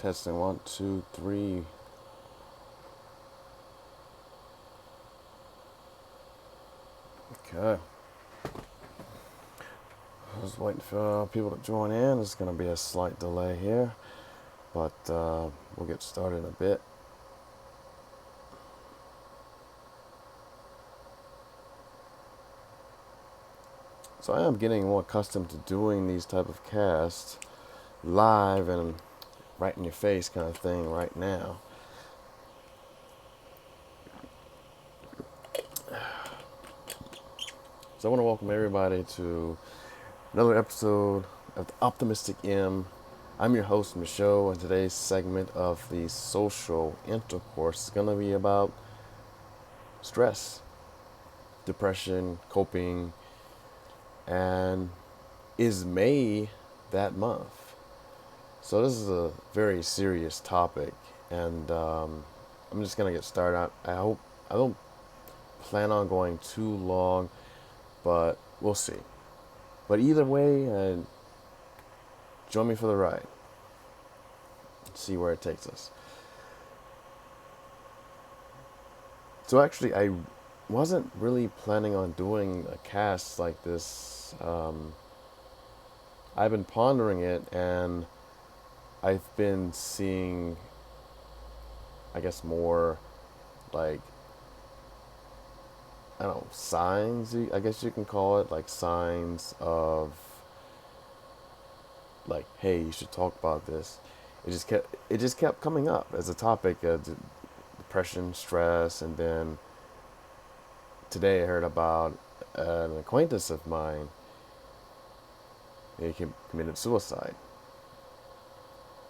Testing 1, 2, 3. Okay. I was waiting for people to join in. There's going to be a slight delay here, but we'll get started in a bit. So I am getting more accustomed to doing these type of casts live and right in your face kind of thing right now. So I want to welcome everybody to another episode of the Opti-Mystic M. I'm your host, Michelle, and today's segment of the Social Intercourse is going to be about stress, depression, coping, and is May that month? So this is a very serious topic, and I'm just going to get started. I hope I don't plan on going too long, but we'll see. But either way, join me for the ride. See where it takes us. So actually, I wasn't really planning on doing a cast like this. I've been pondering it, and I've been seeing, I guess, more like, I don't know, signs, I guess you can call it, like signs of, like, hey, you should talk about this. It just kept coming up as a topic, depression, stress, and then today I heard about an acquaintance of mine. He committed suicide.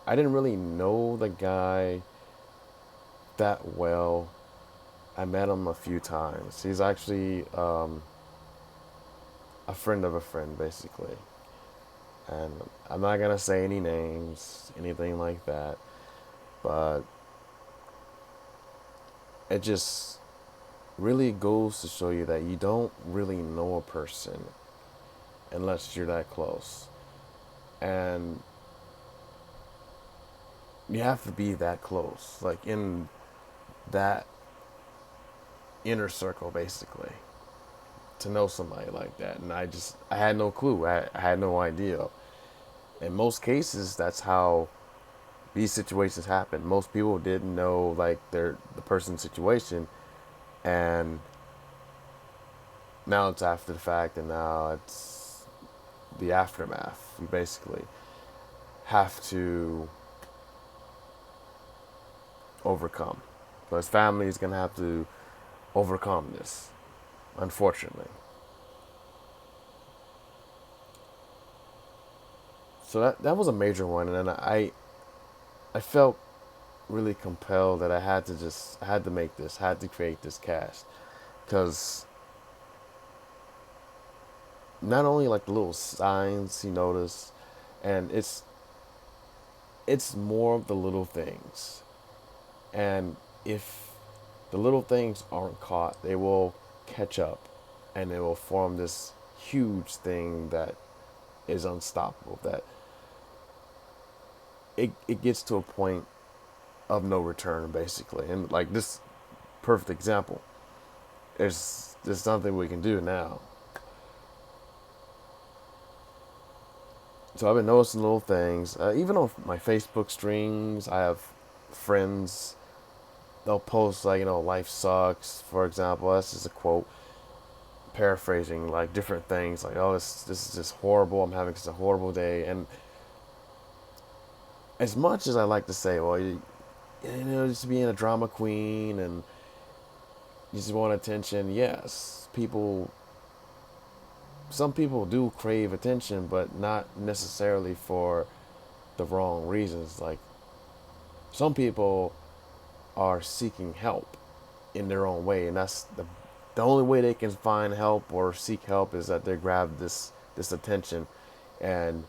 I didn't really know the guy that well. I met him a few times. He's actually a friend of a friend, basically. And I'm not going to say any names, anything like that. But it just really goes to show you that you don't really know a person unless you're that close. And you have to be that close, like in that inner circle, basically, to know somebody like that. And I had no clue. I had no idea. In most cases, that's how these situations happen. Most people didn't know, like, the person's situation, and now it's after the fact, and now it's the aftermath. You basically have to overcome. So his family is going to have to overcome this, unfortunately. So that was a major one, and then I felt really compelled that I had to make this, had to create this cast, because not only like the little signs you notice, and it's more of the little things, and if the little things aren't caught, they will catch up, and they will form this huge thing that is unstoppable. That it gets to a point of no return, basically. And like this perfect example, there's nothing we can do now. So I've been noticing little things. Even on my Facebook streams, I have friends. They'll post, like, life sucks, for example. That's just a quote, paraphrasing, like different things, like, oh, this is just horrible. I'm having such a horrible day. And as much as I like to say, well, just being a drama queen and you just want attention, yes, some people do crave attention, but not necessarily for the wrong reasons. Like, some people are seeking help in their own way, and that's the only way they can find help or seek help is that they grab this attention. And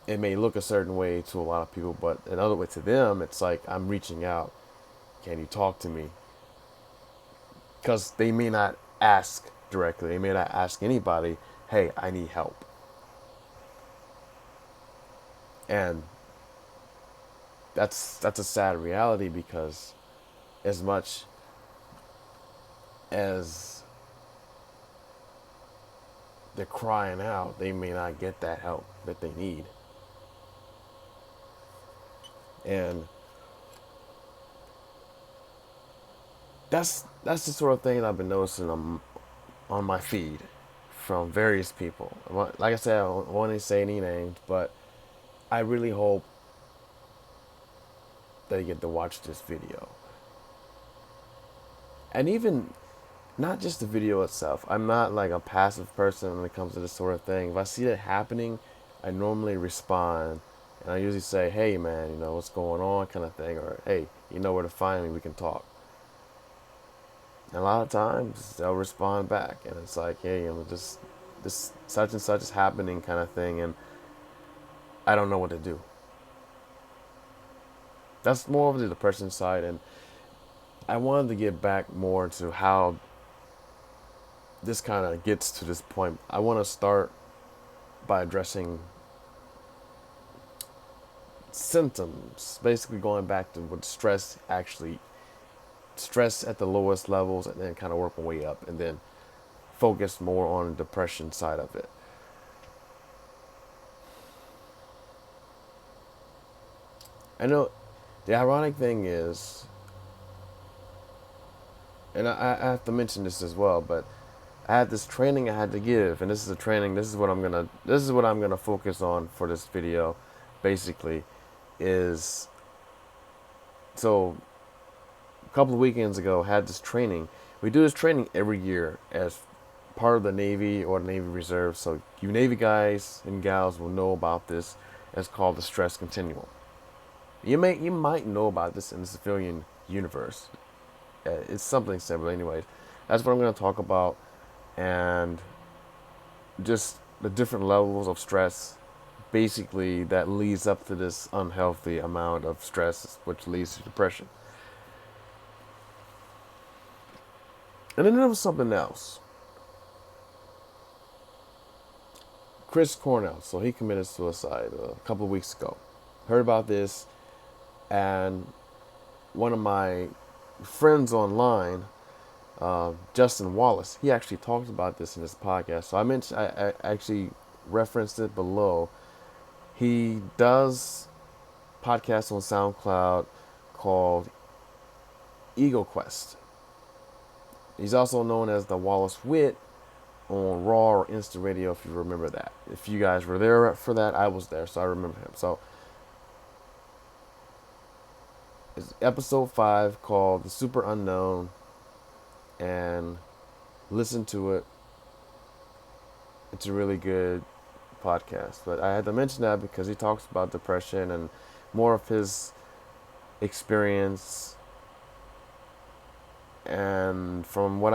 it may look a certain way to a lot of people, but another way to them, it's like, I'm reaching out. Can you talk to me? Because they may not ask directly. They may not ask anybody, hey, I need help. And that's a sad reality, because as much as they're crying out, they may not get that help that they need. And that's the sort of thing I've been noticing on my feed from various people. Like I said, I don't want to say any names, but I really hope they get to watch this video. And even not just the video itself. I'm not like a passive person when it comes to this sort of thing. If I see it happening, I normally respond, and I usually say, "Hey, man, what's going on," kind of thing, or "Hey, you know where to find me. We can talk." And a lot of times they'll respond back, and it's like, "Hey, just this such and such is happening," kind of thing, and I don't know what to do. That's more of the depression side, and I wanted to get back more to how this kind of gets to this point. I want to start by addressing symptoms, basically going back to what stress at the lowest levels, and then kind of work my way up, and then focus more on the depression side of it. I know the ironic thing is, and I have to mention this as well, but I had this training I had to give, and this is a training. This is what I'm gonna focus on for this video. Basically, is so a couple of weekends ago had this training. We do this training every year as part of the Navy or the Navy Reserve. So you Navy guys and gals will know about this. It's called the stress continuum. You might know about this in the civilian universe. It's something similar, anyways. That's what I'm going to talk about, and just the different levels of stress, basically, that leads up to this unhealthy amount of stress, which leads to depression. And then there was something else. Chris Cornell, so he committed suicide a couple of weeks ago. Heard about this, and one of my friends online, Justin Wallace, he actually talked about this in his podcast. So I actually referenced it below. He does podcasts on SoundCloud called Ego Quest. He's also known as the Wallace Wit on Raw or Instant Radio, if you remember that. If you guys were there for that, I was there, so I remember him. So it's episode 5 called The Super Unknown, and listen to it. It's a really good podcast. But I had to mention that because he talks about depression and more of his experience. And from what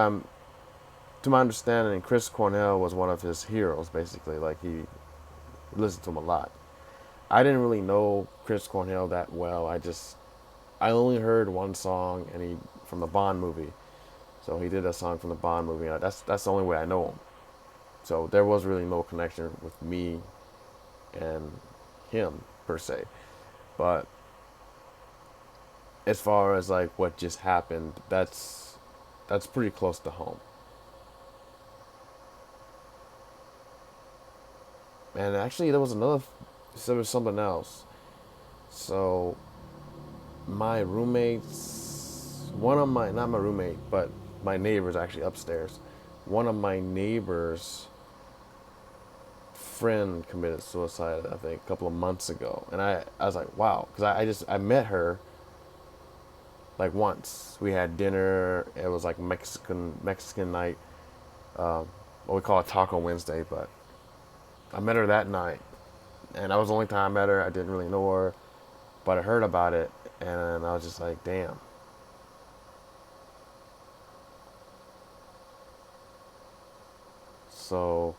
to my understanding, Chris Cornell was one of his heroes, basically. Like, he listened to him a lot. I didn't really know Chris Cornell that well. I only heard one song, and from the Bond movie. So he did a song from the Bond movie. And that's the only way I know him. So there was really no connection with me and him per se. But as far as like what just happened, that's pretty close to home. And actually, there was something else. So my roommates, not my roommate, but my neighbors actually upstairs. One of my neighbors' friend committed suicide, I think, a couple of months ago, and I was like, wow, because I met her like once. We had dinner. It was like Mexican night, what we call a Taco Wednesday, but I met her that night, and that was the only time I met her. I didn't really know her, but I heard about it, and I was just like, damn. So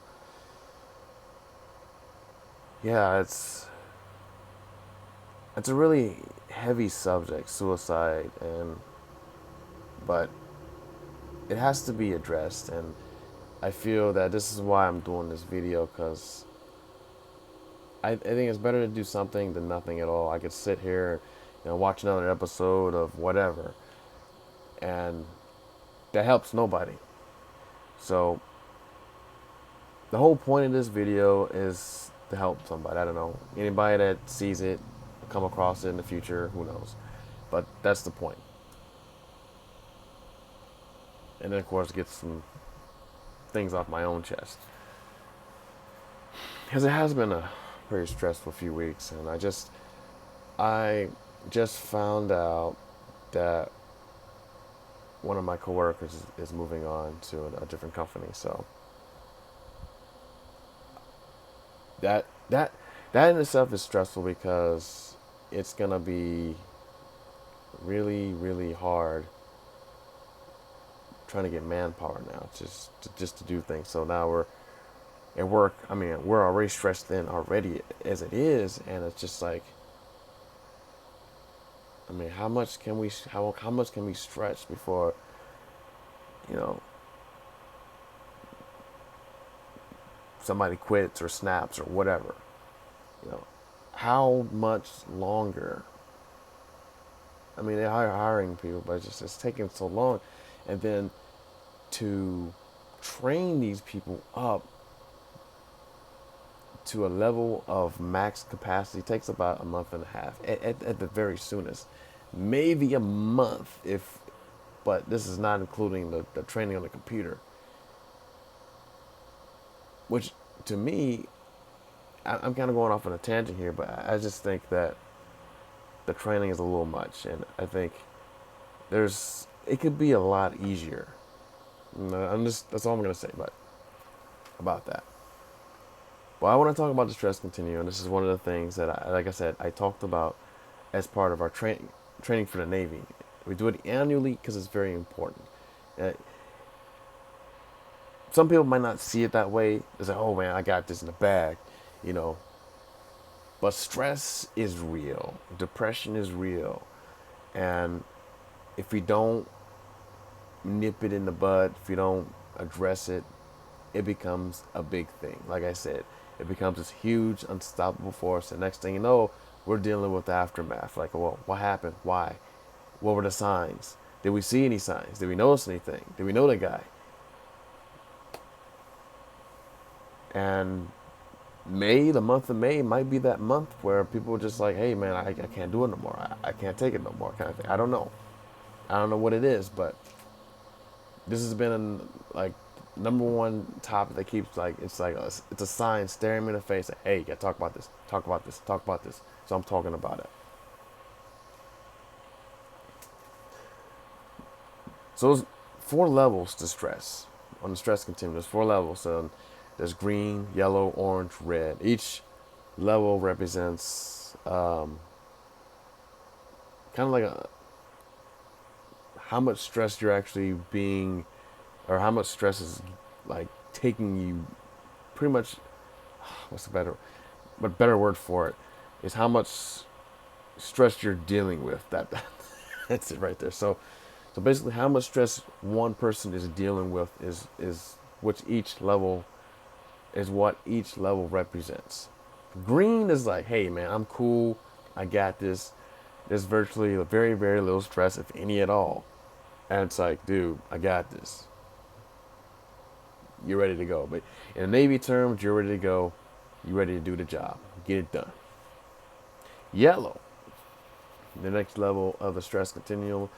yeah, it's a really heavy subject, suicide, but it has to be addressed, and I feel that this is why I'm doing this video, because I think it's better to do something than nothing at all. I could sit here watch another episode of whatever, and that helps nobody. So the whole point of this video is to help somebody. I don't know, anybody that sees it, come across it in the future, who knows? But that's the point. And then of course get some things off my own chest, because it has been a very stressful few weeks, and I just found out that one of my coworkers is moving on to a different company. So that that that in itself is stressful, because it's gonna be really really hard trying to get manpower now, just to do things. So now we're at work. I mean, we're already stressed thin already as it is, and it's just like, I mean, how much can we stretch before, you know, somebody quits or snaps or whatever? You know, how much longer? I mean, they're hiring people, but it's taking so long, and then to train these people up to a level of max capacity takes about a month and a half at the very soonest, maybe a month if, but this is not including the training on the computer, which to me, I'm kind of going off on a tangent here, but I just think that the training is a little much, and I think it could be a lot easier. That's all I'm gonna say about that. Well, I want to talk about the stress continuum. This is one of the things that, like I said, I talked about as part of our training for the Navy. We do it annually because it's very important. Uh, some people might not see it that way. It's like, oh man, I got this in the bag, you know. But stress is real. Depression is real. And if we don't nip it in the bud, if we don't address it, it becomes a big thing. Like I said, it becomes this huge, unstoppable force. And next thing you know, we're dealing with the aftermath. Like, well, what happened? Why? What were the signs? Did we see any signs? Did we notice anything? Did we know the guy? And the month of May might be that month where people are just like, hey, man, I can't do it no more. I can't take it no more, kind of thing. I don't know. I don't know what it is, but this has been like number one topic that keeps it's a sign staring me in the face. Like, hey, you gotta talk about this, talk about this, talk about this. So I'm talking about it. So there's 4 levels to stress on the stress continuum. There's 4 levels. So there's green, yellow, orange, red. Each level represents kind of like how much stress you're actually being, or how much stress is like taking you. Pretty much, what's the better word for it is how much stress you're dealing with. That's it right there. So basically, how much stress one person is dealing with is which each level is what each level represents. Green is like, hey man, I'm cool, I got this. There's virtually very very little stress, if any at all. And it's like, dude, I got this. You're ready to go. But in the Navy terms, you're ready to go. You're ready to do the job. Get it done. Yellow, the next level of the stress continuum.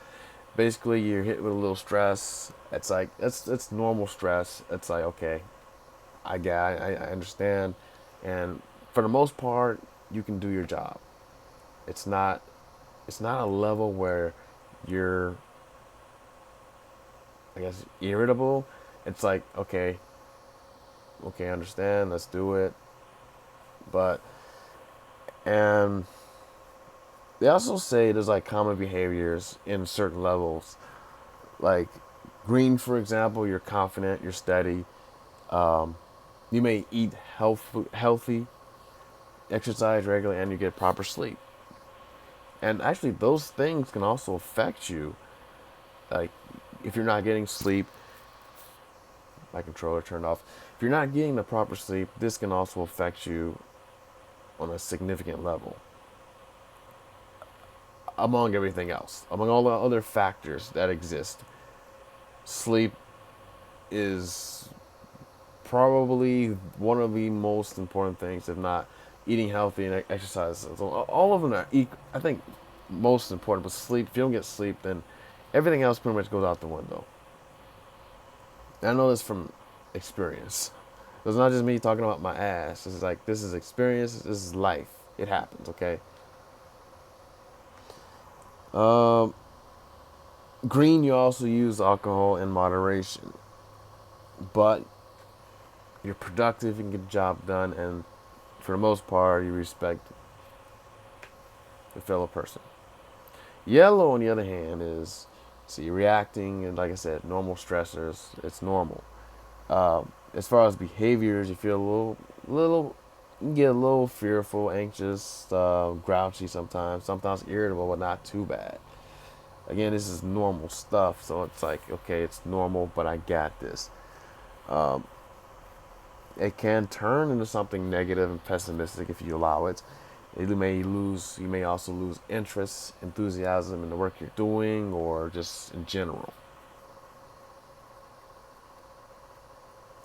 Basically, you're hit with a little stress. It's like it's normal stress. It's like, okay, I understand, and for the most part, you can do your job. It's not a level where you're, I guess, irritable. It's like, okay, I understand. Let's do it. But and they also say there's like common behaviors in certain levels. Like green, for example, you're confident, you're steady. You may eat healthy, exercise regularly, and you get proper sleep. And actually, those things can also affect you. Like if you're not getting sleep, my controller turned off. If you're not getting the proper sleep, this can also affect you on a significant level. among everything else, among all the other factors that exist. Sleep is probably one of the most important things, if not eating healthy and exercise. So all of them are, I think, most important. But sleep, if you don't get sleep, then everything else pretty much goes out the window. And I know this from experience. It's not just me talking about my ass. It's like, this is experience. This is life. It happens, okay? Um, Green, you also use alcohol in moderation, but you're productive and get the job done, and for the most part, you respect the fellow person. Yellow, on the other hand, is, see, reacting, and like I said, normal stressors. It's normal. As far as behaviors, you feel you get a little fearful, anxious, grouchy sometimes irritable, but not too bad. Again, this is normal stuff, so it's like, okay, it's normal, but I got this. Um, it can turn into something negative and pessimistic if you allow it. You may also lose interest, enthusiasm in the work you're doing, or just in general.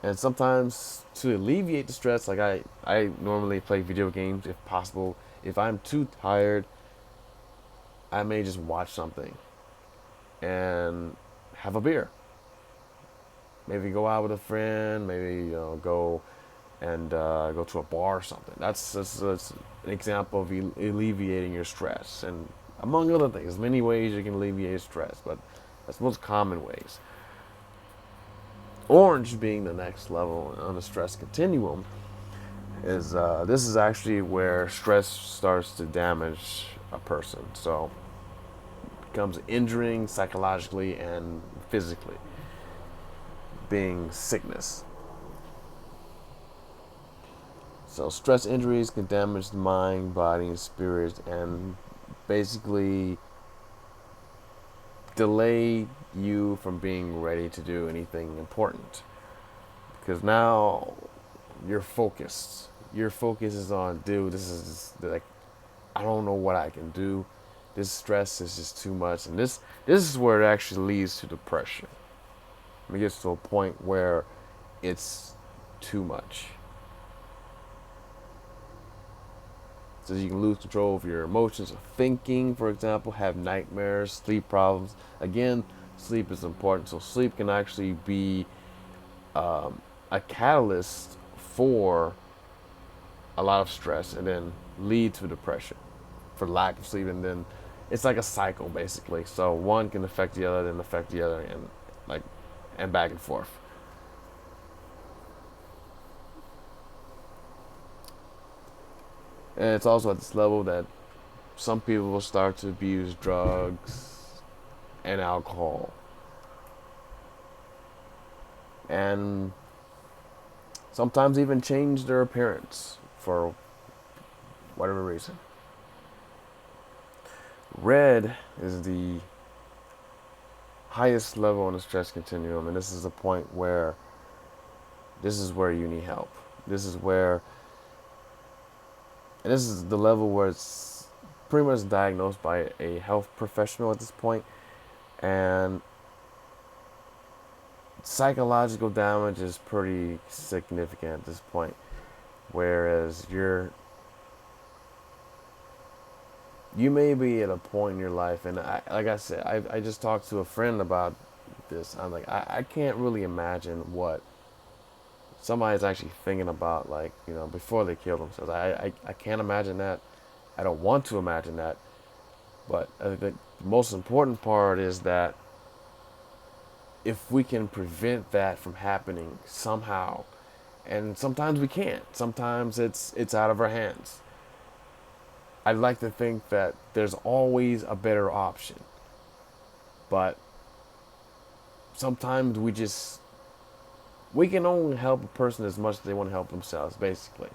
And sometimes to alleviate the stress, like I normally play video games if possible. If I'm too tired, I may just watch something and have a beer. Maybe go out with a friend. Maybe go and go to a bar or something. That's an example of alleviating your stress, and among other things, many ways you can alleviate stress, but that's most common ways. Orange being the next level on the stress continuum is this is actually where stress starts to damage a person. So it becomes injuring psychologically and physically, being sickness. So stress injuries can damage the mind, body, and spirit, and basically delay you from being ready to do anything important. Because now you're focused. Your focus is on, dude, this is like, I don't know what I can do. This stress is just too much. And this is where it actually leads to depression. It gets to a point where it's too much. So you can lose control of your emotions or thinking, for example, have nightmares, sleep problems. Again, sleep is important. So sleep can actually be a catalyst for a lot of stress and then lead to depression for lack of sleep. And then it's like a cycle, basically. So one can affect the other, then affect the other, and like, and back and forth. And it's also at this level that some people will start to abuse drugs and alcohol. And sometimes even change their appearance for whatever reason. Red is the highest level on the stress continuum, and this is a point where you need help. This is where, and this is the level where it's pretty much diagnosed by a health professional at this point, and psychological damage is pretty significant at this point. Whereas you may be at a point in your life, and like I said, I just talked to a friend about this. I'm like, I can't really imagine what somebody's actually thinking about, like, before they kill themselves. I can't imagine that. I don't want to imagine that. But I think the most important part is that if we can prevent that from happening somehow, and sometimes we can't. Sometimes it's out of our hands. I'd like to think that there's always a better option. But sometimes we can only help a person as much as they want to help themselves, basically.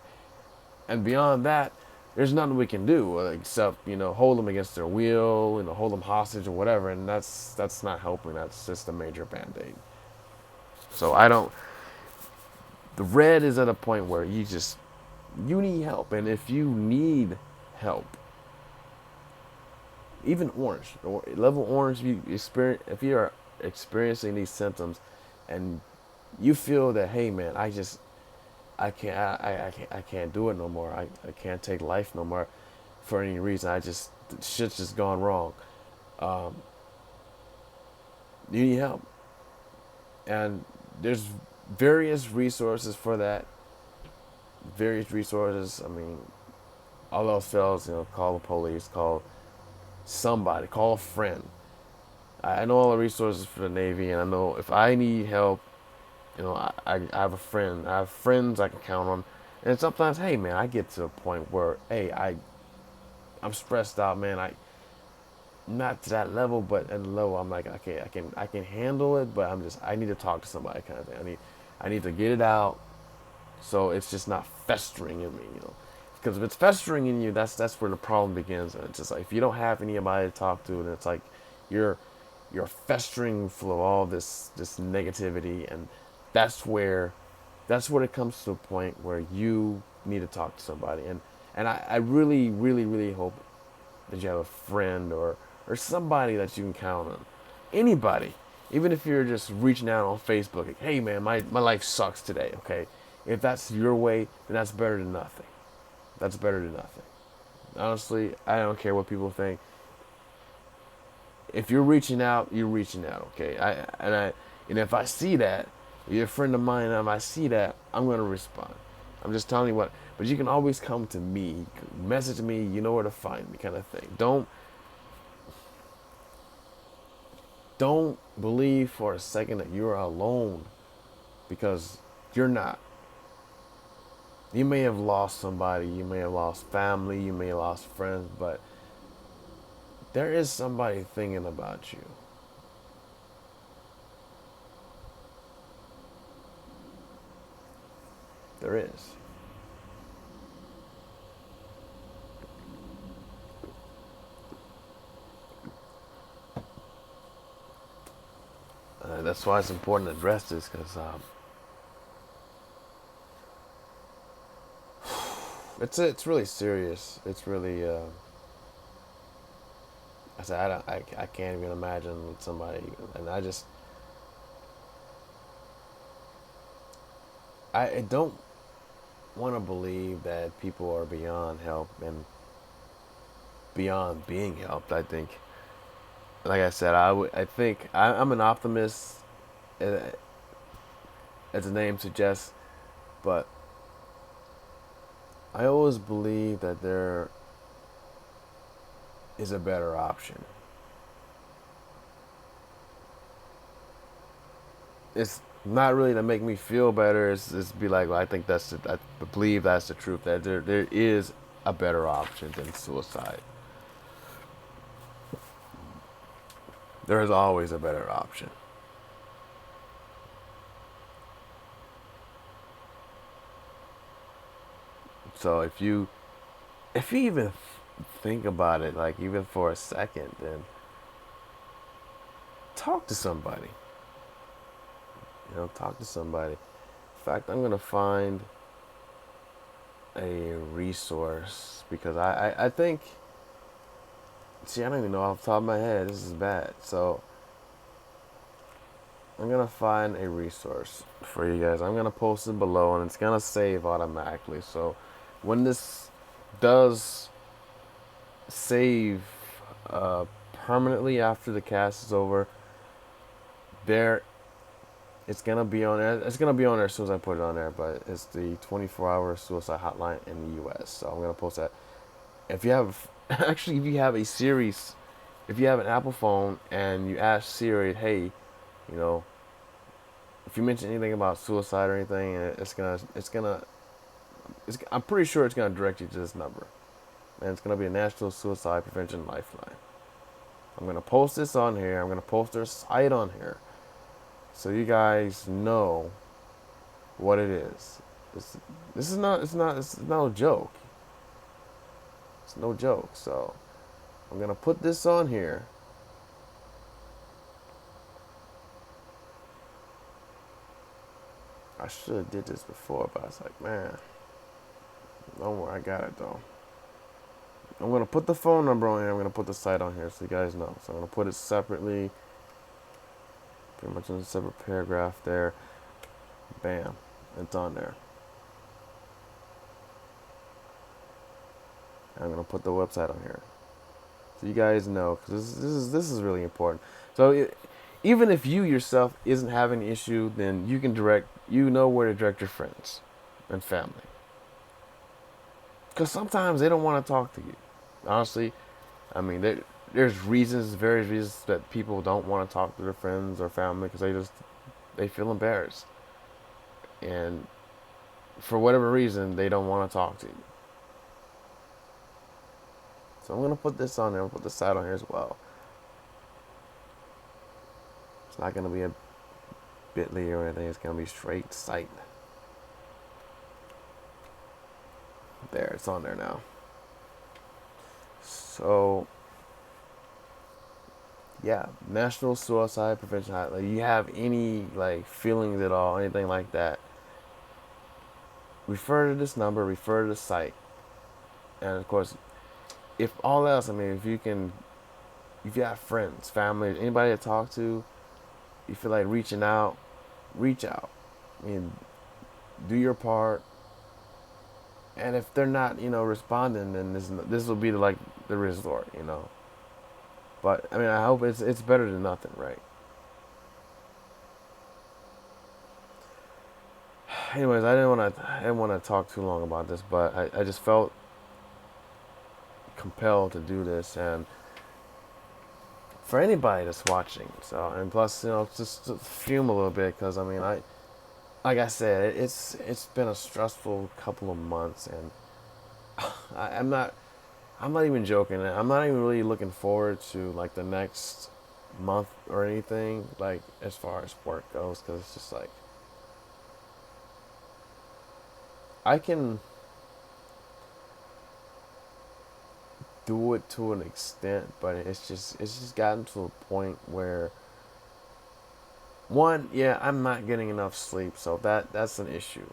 And beyond that, there's nothing we can do except, hold them against their will, hold them hostage or whatever, and that's not helping. That's just a major band-aid. So the red is at a point where you need help, and if you need help, even orange, level orange. If you are experiencing these symptoms, and you feel that, hey man, I can't do it no more. I can't take life no more for any reason. Shit's just gone wrong. Um, you need help, and there's various resources for that. Various resources. I mean, all else fails, call the police, call somebody, call a friend. I know all the resources for the Navy, and I know if I need help, I have a friend. I have friends I can count on. And sometimes, hey man, I get to a point where, hey, I'm stressed out, man. Not to that level, but at the level I'm like, okay, I can handle it, but I need to talk to somebody, kind of thing. I need to get it out, so it's just not festering in me. Because if it's festering in you, that's where the problem begins. And it's just like, if you don't have anybody to talk to, and it's like you're you're festering full of all this negativity, and that's where it comes to a point where you need to talk to somebody. And I really, really, really hope that you have a friend or somebody that you can count on. Anybody. Even if you're just reaching out on Facebook, like, hey man, my life sucks today, okay? If that's your way, then that's better than nothing. That's better than nothing. Honestly, I don't care what people think. If you're reaching out, you're reaching out, okay? And if I see that, you're a friend of mine, and if I see that, I'm gonna respond. I'm just telling you what. But you can always come to me, message me. You know where to find me, kind of thing. Don't believe for a second that you're alone, because you're not. You may have lost somebody, you may have lost family, you may have lost friends, but there is somebody thinking about you. There is. That's why it's important to address this, because it's really serious. It's really I said I can't even imagine somebody, and I don't want to believe that people are beyond help and beyond being helped. I think, like I said, I think I'm an optimist, uh, as the name suggests, but I always believe that there is a better option. It's not really to make me feel better. It's be like, well, I believe that's the truth. That there is a better option than suicide. There is always a better option. So if you even think about it, like even for a second, then talk to somebody. Talk to somebody. In fact, I'm gonna find a resource, because I think, see, I don't even know off the top of my head. This is bad. So I'm gonna find a resource for you guys. I'm gonna post it below, and it's gonna save automatically. So when this does save permanently after the cast is over, there it's gonna be on there. It's gonna be on there as soon as I put it on there. But it's the 24-hour suicide hotline in the U.S. So I'm gonna post that. If you have actually, if you have a series, if you have an Apple phone and you ask Siri, hey, you know, if you mention anything about suicide or anything, I'm pretty sure it's gonna direct you to this number, and it's gonna be a National Suicide Prevention Lifeline. I'm gonna post this on here. I'm gonna post their site on here, so you guys know what it is. This is not. It's not a joke. It's no joke. So I'm gonna put this on here. I should have did this before, but I was like, man, don't worry, I got it though. I'm going to put the phone number on here. I'm going to put the site on here so you guys know. So I'm going to put it separately, pretty much in a separate paragraph there. Bam. It's on there. I'm going to put the website on here. So you guys know, because this is really important. So even if you yourself isn't having an issue, then you can you know where to direct your friends and family. Because sometimes they don't want to talk to you. Honestly, I mean, there's various reasons that people don't want to talk to their friends or family because they feel embarrassed. And for whatever reason, they don't want to talk to you. So I'm going to put this on there. I'll put the site on here as well. It's not going to be a bit.ly or anything. It's going to be straight site. There, it's on there now. So, yeah, National Suicide Prevention Hotline. You have any feelings at all, anything like that? Refer to this number. Refer to the site. And of course, if all else, I mean, if you have friends, family, anybody to talk to, you feel like reaching out, reach out. I mean, do your part. And if they're not, responding, then this will be the resort, But I mean, I hope it's better than nothing, right? Anyways, I didn't want to talk too long about this, but I just felt compelled to do this, and for anybody that's watching. So, and plus, just to fume a little bit because I mean, like I said, it's been a stressful couple of months, and I'm not even joking. I'm not even really looking forward to the next month or anything as far as work goes, because it's just I can do it to an extent, but it's just gotten to a point where one, yeah, I'm not getting enough sleep, so that's an issue.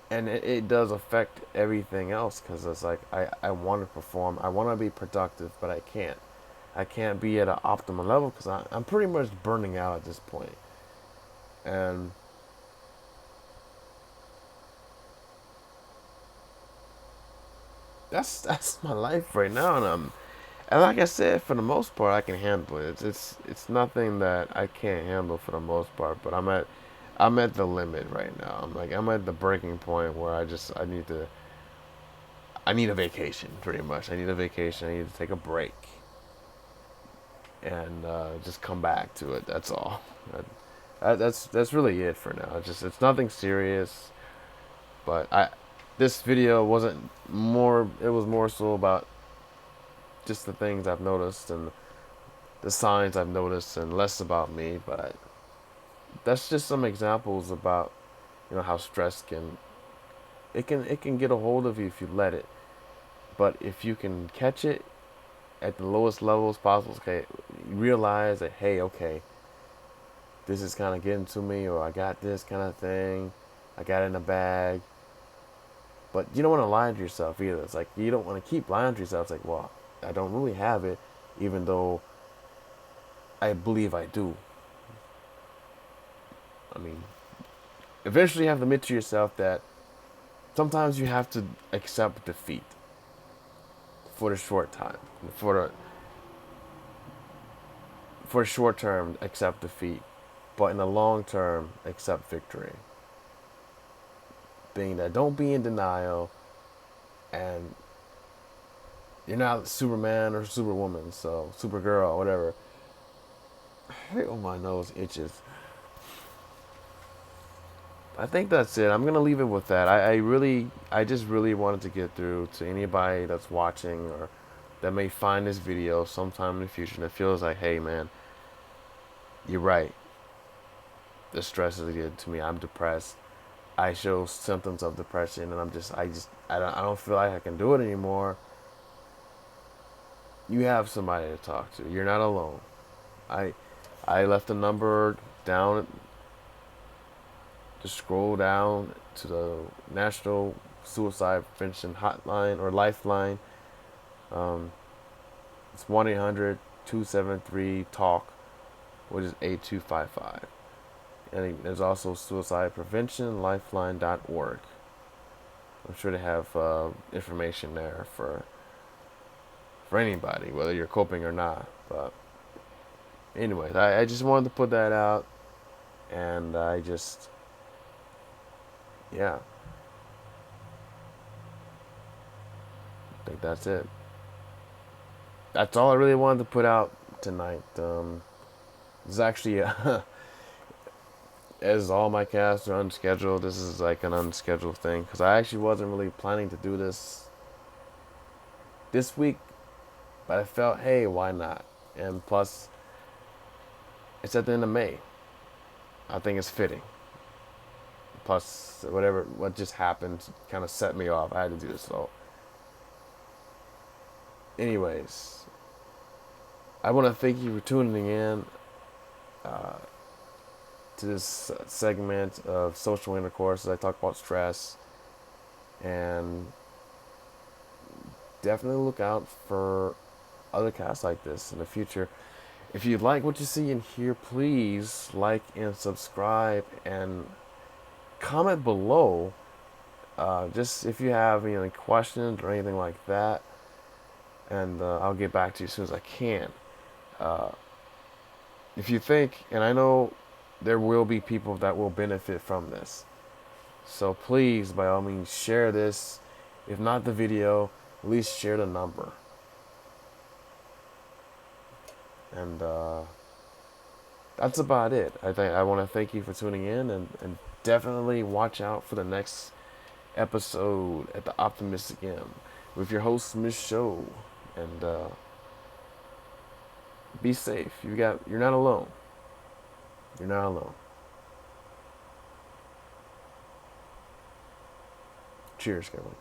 And it does affect everything else because it's I want to perform, I want to be productive, but I can't be at an optimal level because I'm pretty much burning out at this point. And that's my life right now, and like I said, for the most part, I can handle it. It's nothing that I can't handle for the most part, but I'm at the limit right now. I'm at the breaking point where I need a vacation, pretty much. I need a vacation. I need to take a break and just come back to it. That's all. That's really it for now. It's nothing serious, but this video wasn't more. It was more so about just the things I've noticed and the signs I've noticed, and less about me. But that's just some examples about how stress it can get a hold of you if you let it. But if you can catch it at the lowest levels possible, okay, realize that, hey, okay, this is kind of getting to me, or I got this kind of thing, I got it in a bag. But you don't want to lie to yourself either. It's you don't want to keep lying to yourself. It's well, I don't really have it, even though I believe I do. I mean, eventually you have to admit to yourself that sometimes you have to accept defeat for the short time, for the short term, accept defeat, but in the long term, accept victory. Being that, don't be in denial, and you're not Superman or Superwoman, so Supergirl, whatever. Oh, my nose itches. I think that's it. I'm gonna leave it with that. I just really wanted to get through to anybody that's watching or that may find this video sometime in the future that feels like, hey man, you're right. The stress is getting to me. I'm depressed. I show symptoms of depression, and I don't feel like I can do it anymore. You have somebody to talk to. You're not alone. I left a number down. Just scroll down to the National Suicide Prevention Hotline or Lifeline. It's 1-800-273-TALK, which is 8255. And there's also Suicide Prevention Lifeline.org. I'm sure they have information there for anybody, whether you're coping or not. But anyways, I just wanted to put that out, and yeah, I think that's it. That's all I really wanted to put out tonight. This is actually, as all my casts are unscheduled, this is like an unscheduled thing, because I actually wasn't really planning to do this week, but I felt, hey, why not? And plus, it's at the end of May. I think it's fitting. Plus, what just happened kind of set me off. I had to do this. So, anyways, I want to thank you for tuning in to this segment of Social Intercourse as I talk about stress. And definitely look out for other casts like this in the future. If you like what you see and hear, please like and subscribe and comment below. Just if you have any questions or anything like that, and I'll get back to you as soon as I can. If you think, and I know there will be people that will benefit from this, so please, by all means, share this. If not the video, at least share the number. And that's about it. I want to thank you for tuning in, and definitely watch out for the next episode at the Opti-Mystic M with your host, Miss Show. And be safe. You're not alone. You're not alone. Cheers, Kevin.